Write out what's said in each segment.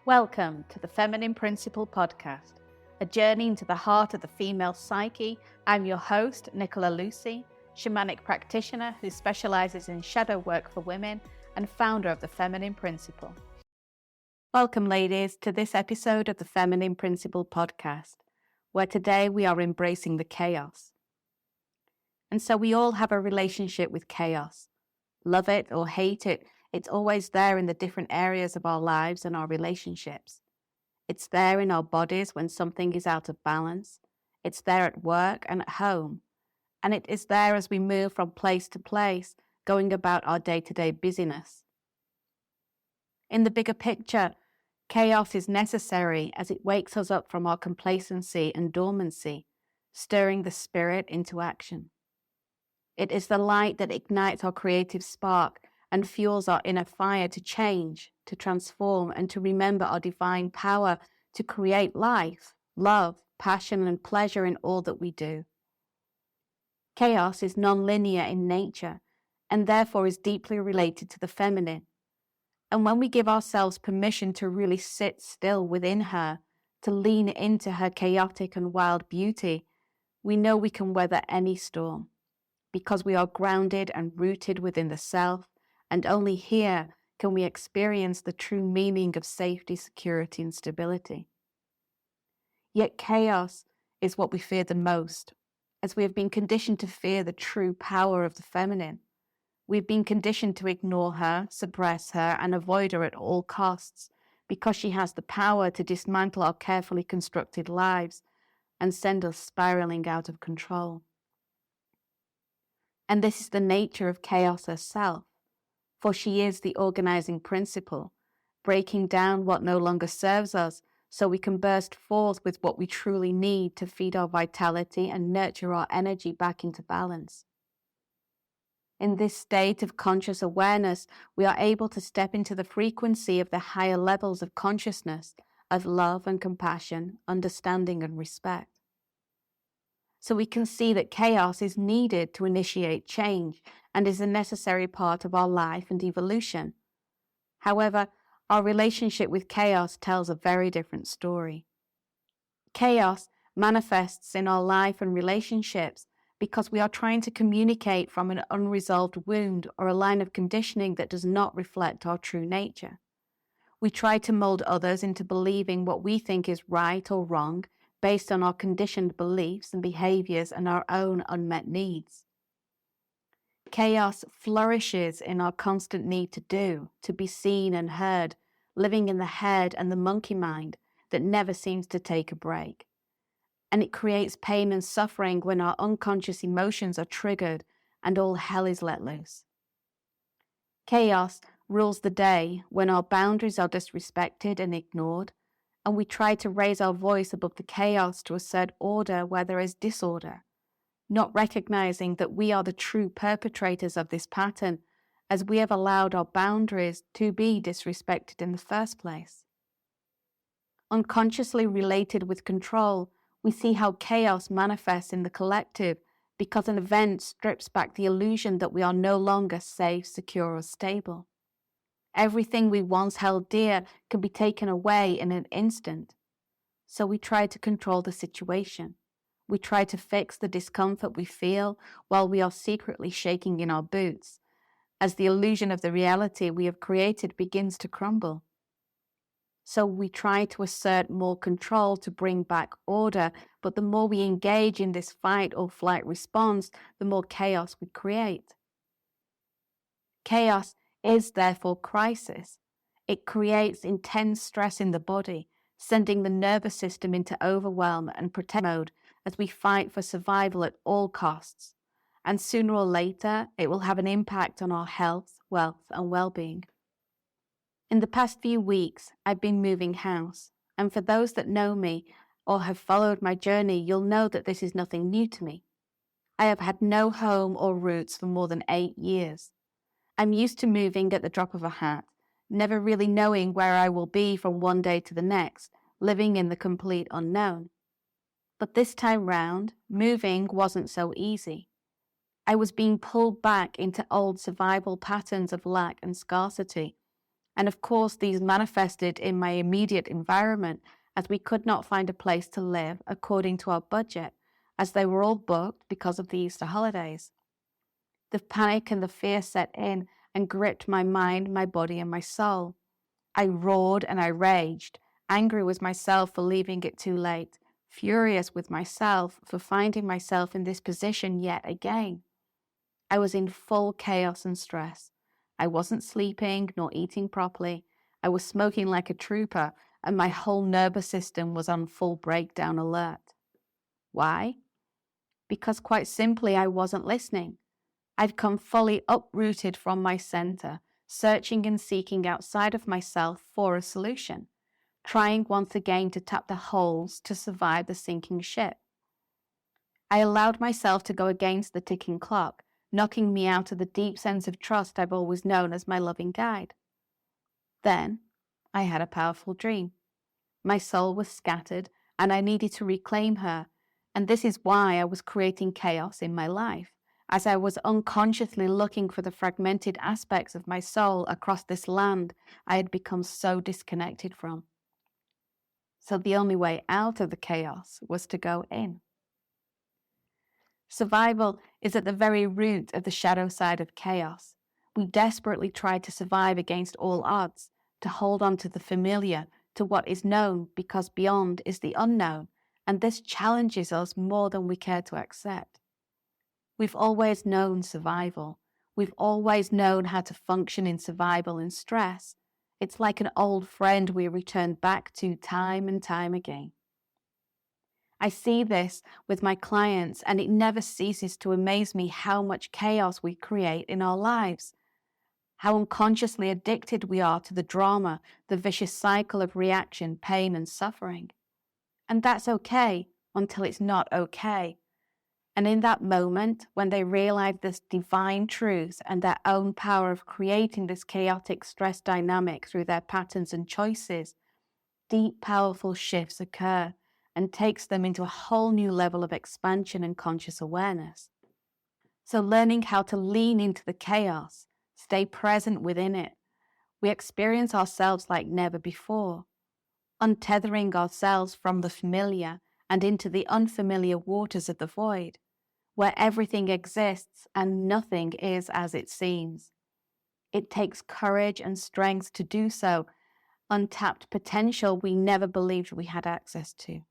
Welcome to the Feminine Principle Podcast, a journey into the heart of the female psyche. I'm your host, Nicola Lucy, shamanic practitioner who specializes in shadow work for women and founder of the Feminine Principle. Welcome, ladies, to this episode of the Feminine Principle Podcast, where today we are embracing the chaos. And so we all have a relationship with chaos. Love it or hate it, it's always there in the different areas of our lives and our relationships. It's there in our bodies when something is out of balance. It's there at work and at home. And it is there as we move from place to place, going about our day-to-day busyness. In the bigger picture, chaos is necessary as it wakes us up from our complacency and dormancy, stirring the spirit into action. It is the light that ignites our creative spark and fuels our inner fire to change, to transform, and to remember our divine power to create life, love, passion, and pleasure in all that we do. Chaos is non-linear in nature and therefore is deeply related to the feminine. And when we give ourselves permission to really sit still within her, to lean into her chaotic and wild beauty, we know we can weather any storm because we are grounded and rooted within the self. And only here can we experience the true meaning of safety, security, and stability. Yet chaos is what we fear the most, as we have been conditioned to fear the true power of the feminine. We've been conditioned to ignore her, suppress her, and avoid her at all costs, because she has the power to dismantle our carefully constructed lives and send us spiraling out of control. And this is the nature of chaos herself. For she is the organizing principle, breaking down what no longer serves us so we can burst forth with what we truly need to feed our vitality and nurture our energy back into balance. In this state of conscious awareness, we are able to step into the frequency of the higher levels of consciousness, of love and compassion, understanding and respect. So we can see that chaos is needed to initiate change and is a necessary part of our life and evolution. However, our relationship with chaos tells a very different story. Chaos manifests in our life and relationships because we are trying to communicate from an unresolved wound or a line of conditioning that does not reflect our true nature. We try to mold others into believing what we think is right or wrong based on our conditioned beliefs and behaviors and our own unmet needs. Chaos flourishes in our constant need to do, to be seen and heard, living in the head and the monkey mind that never seems to take a break. And it creates pain and suffering when our unconscious emotions are triggered and all hell is let loose. Chaos rules the day when our boundaries are disrespected and ignored, and we try to raise our voice above the chaos to assert order where there is disorder, not recognizing that we are the true perpetrators of this pattern, as we have allowed our boundaries to be disrespected in the first place. Unconsciously related with control, we see how chaos manifests in the collective because an event strips back the illusion that we are no longer safe, secure, or stable. Everything we once held dear can be taken away in an instant. So we try to control the situation. We try to fix the discomfort we feel while we are secretly shaking in our boots, as the illusion of the reality we have created begins to crumble. So we try to assert more control to bring back order, but the more we engage in this fight or flight response, the more chaos we create. Chaos is therefore crisis. It creates intense stress in the body, sending the nervous system into overwhelm and protect mode as we fight for survival at all costs. And sooner or later, it will have an impact on our health, wealth, and well-being. In the past few weeks, I've been moving house, and for those that know me or have followed my journey, you'll know that this is nothing new to me. I have had no home or roots for more than 8 years. I'm used to moving at the drop of a hat, never really knowing where I will be from one day to the next, living in the complete unknown. But this time round, moving wasn't so easy. I was being pulled back into old survival patterns of lack and scarcity, And of course, these manifested in my immediate environment as we could not find a place to live according to our budget, as they were all booked because of the Easter holidays. The panic and the fear set in and gripped my mind, my body, and my soul. I roared and I raged, angry with myself for leaving it too late, furious with myself for finding myself in this position yet again. I was in full chaos and stress. I wasn't sleeping nor eating properly. I was smoking like a trooper, and my whole nervous system was on full breakdown alert. Why? Because quite simply, I wasn't listening. I'd come fully uprooted from my center, searching and seeking outside of myself for a solution, trying once again to tap the holes to survive the sinking ship. I allowed myself to go against the ticking clock, knocking me out of the deep sense of trust I've always known as my loving guide. Then I had a powerful dream. My soul was scattered, and I needed to reclaim her, and this is why I was creating chaos in my life, as I was unconsciously looking for the fragmented aspects of my soul across this land I had become so disconnected from. So the only way out of the chaos was to go in. Survival is at the very root of the shadow side of chaos. We desperately try to survive against all odds, to hold on to the familiar, to what is known, because beyond is the unknown, and this challenges us more than we care to accept. We've always known survival. We've always known how to function in survival and stress. It's like an old friend we return back to time and time again. I see this with my clients, and it never ceases to amaze me how much chaos we create in our lives, how unconsciously addicted we are to the drama, the vicious cycle of reaction, pain, and suffering. And that's okay until it's not okay. And in that moment, when they realize this divine truth and their own power of creating this chaotic stress dynamic through their patterns and choices, deep, powerful shifts occur and takes them into a whole new level of expansion and conscious awareness. So learning how to lean into the chaos, stay present within it, we experience ourselves like never before, untethering ourselves from the familiar and into the unfamiliar waters of the void, where everything exists and nothing is as it seems. It takes courage and strength to do so, untapped potential we never believed we had access to.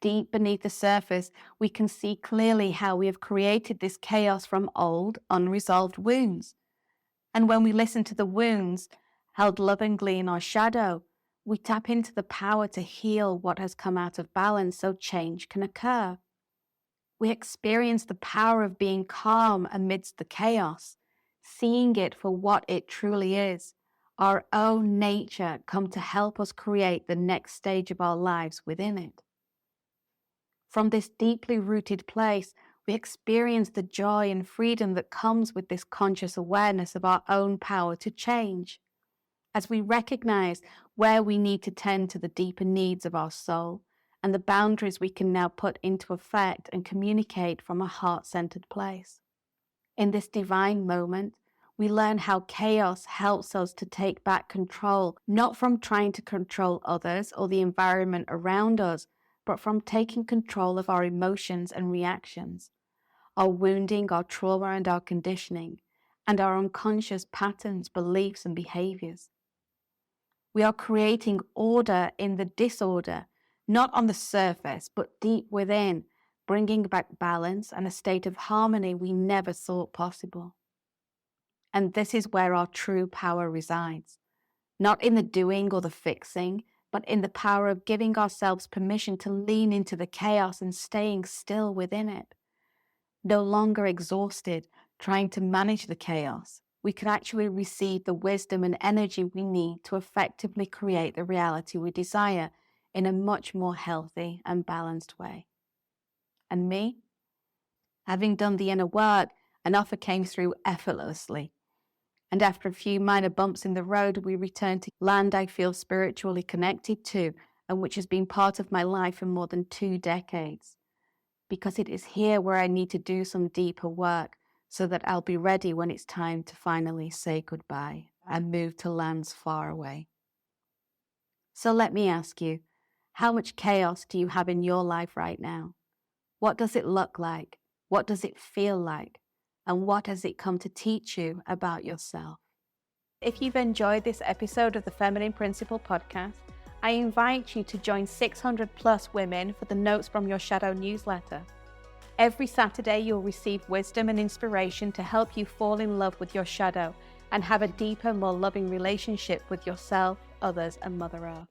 Deep beneath the surface, we can see clearly how we have created this chaos from old, unresolved wounds. And when we listen to the wounds held lovingly in our shadow, we tap into the power to heal what has come out of balance so change can occur. We experience the power of being calm amidst the chaos, seeing it for what it truly is, our own nature come to help us create the next stage of our lives within it. From this deeply rooted place, we experience the joy and freedom that comes with this conscious awareness of our own power to change, as we recognize where we need to tend to the deeper needs of our soul and the boundaries we can now put into effect and communicate from a heart-centered place. In this divine moment, we learn how chaos helps us to take back control, not from trying to control others or the environment around us, but from taking control of our emotions and reactions, our wounding, our trauma, and our conditioning, and our unconscious patterns, beliefs, and behaviors. We are creating order in the disorder, not on the surface, but deep within, bringing back balance and a state of harmony we never thought possible. And this is where our true power resides, not in the doing or the fixing, but in the power of giving ourselves permission to lean into the chaos and staying still within it. No longer exhausted, trying to manage the chaos, we can actually receive the wisdom and energy we need to effectively create the reality we desire in a much more healthy and balanced way. And me? Having done the inner work, an offer came through effortlessly. And after a few minor bumps in the road, we returned to land I feel spiritually connected to and which has been part of my life for more than 2 decades. Because it is here where I need to do some deeper work so that I'll be ready when it's time to finally say goodbye. and move to lands far away. So let me ask you, how much chaos do you have in your life right now? What does it look like? What does it feel like? And what has it come to teach you about yourself? If you've enjoyed this episode of the Feminine Principle podcast, I invite you to join 600 plus women for the Notes from Your Shadow newsletter. Every Saturday, you'll receive wisdom and inspiration to help you fall in love with your shadow and have a deeper, more loving relationship with yourself, others, and Mother Earth.